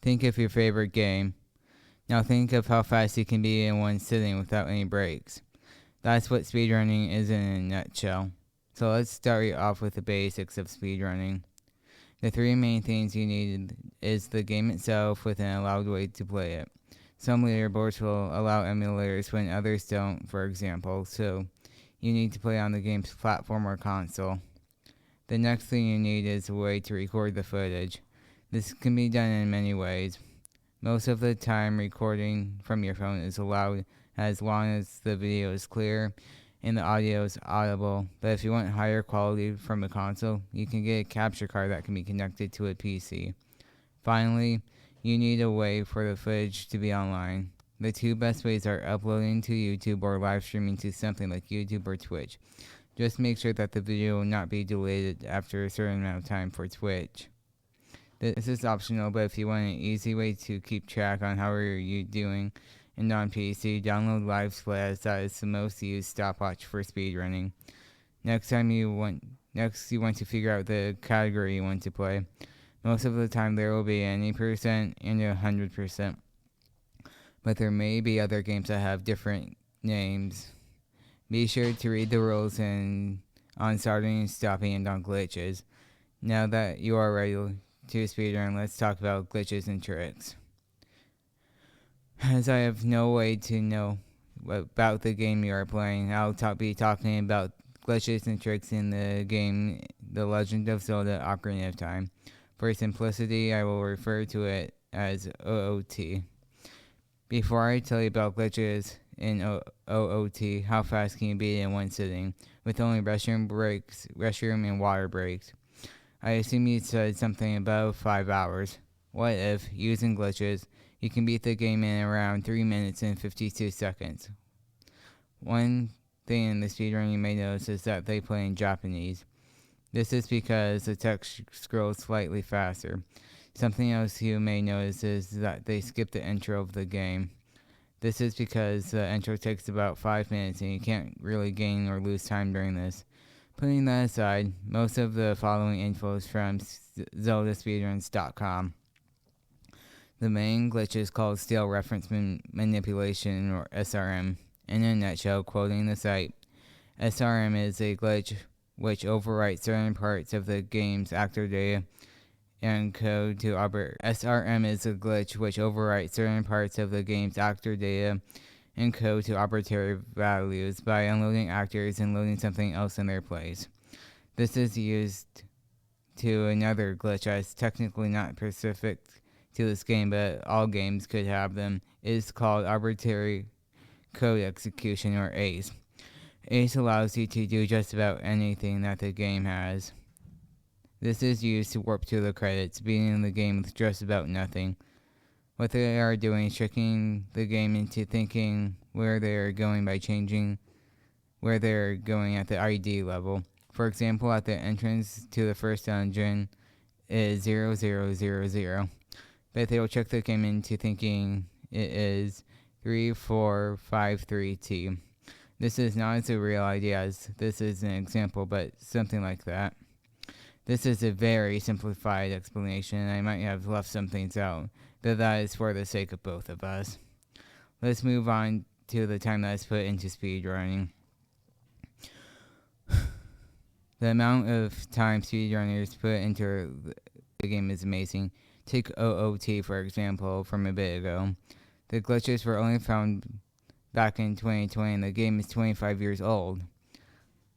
Think of your favorite game. Now think of how fast you can be in one sitting without any breaks. That's what speedrunning is in a nutshell. So let's start off with the basics of speedrunning. The three main things you need is the game itself with an allowed way to play it. Some leaderboards will allow emulators when others don't, for example, so you need to play on the game's platform or console. The next thing you need is a way to record the footage. This can be done in many ways. Most of the time, recording from your phone is allowed as long as the video is clear and the audio is audible. But if you want higher quality from a console, you can get a capture card that can be connected to a PC. Finally, you need a way for the footage to be online. The two best ways are uploading to YouTube or live streaming to something like YouTube or Twitch. Just make sure that the video will not be deleted after a certain amount of time for Twitch. This is optional, but if you want an easy way to keep track on how you're doing and on PC, download LiveSplash. That is the most used stopwatch for speedrunning. Next you want to figure out the category you want to play. Most of the time there will be any percent and 100%. But there may be other games that have different names. Be sure to read the rules on starting and stopping and on glitches. Now that you are ready to speedrun, let's talk about glitches and tricks. As I have no way to know about the game you are playing, I'll be talking about glitches and tricks in the game The Legend of Zelda Ocarina of Time. For simplicity, I will refer to it as OOT. Before I tell you about glitches in OOT, how fast can you beat it in one sitting, with only restroom and water breaks? I assume you said something about 5 hours. What if, using glitches, you can beat the game in around 3 minutes and 52 seconds? One thing in the speedrun you may notice is that they play in Japanese. This is because the text scrolls slightly faster. Something else you may notice is that they skip the intro of the game. This is because the intro takes about 5 minutes and you can't really gain or lose time during this. Putting that aside, most of the following info is from ZeldaSpeedruns.com. The main glitch is called Stale Reference Manipulation, or SRM. In a nutshell, quoting the site, SRM is a glitch which overwrites certain parts of the game's actor data and code to SRM is a glitch which overwrites certain parts of the game's actor data and code to arbitrary values by unloading actors and loading something else in their place. This is used to another glitch that is technically not specific to this game, but all games could have them. It is called arbitrary code execution, or ACE. ACE allows you to do just about anything that the game has. This is used to warp to the credits, beating the game with just about nothing. What they are doing is tricking the game into thinking where they are going by changing where they are going at the ID level. For example, at the entrance to the first dungeon is 0000, but they will trick the game into thinking it is 3453T. This is not as a real idea as this is an example, but something like that. This is a very simplified explanation, and I might have left some things out, but that is for the sake of both of us. Let's move on to the time that is put into speedrunning. The amount of time speedrunners put into the game is amazing. Take OOT, for example, from a bit ago. The glitches were only found back in 2020, and the game is 25 years old.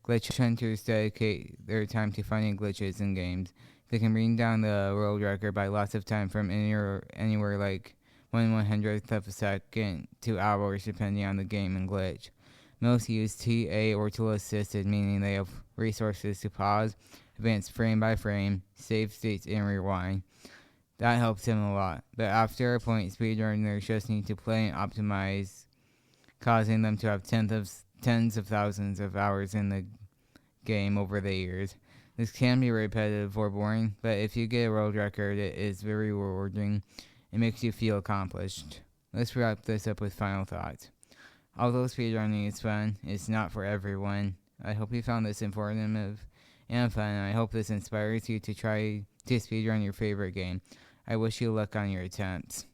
Glitch hunters dedicate their time to finding glitches in games. They can bring down the world record by lots of time from anywhere like 1/100th of a second to hours, depending on the game and glitch. Most use TA or tool assisted, meaning they have resources to pause, advance frame by frame, save states, and rewind. That helps them a lot. But after a point, speedrunners just need to play and optimize, causing them to have tens of thousands of hours in the game over the years. This can be repetitive or boring, but if you get a world record, it is very rewarding. It makes you feel accomplished. Let's wrap this up with final thoughts. Although speedrunning is fun, it's not for everyone. I hope you found this informative and fun, and I hope this inspires you to try to speedrun your favorite game. I wish you luck on your attempts.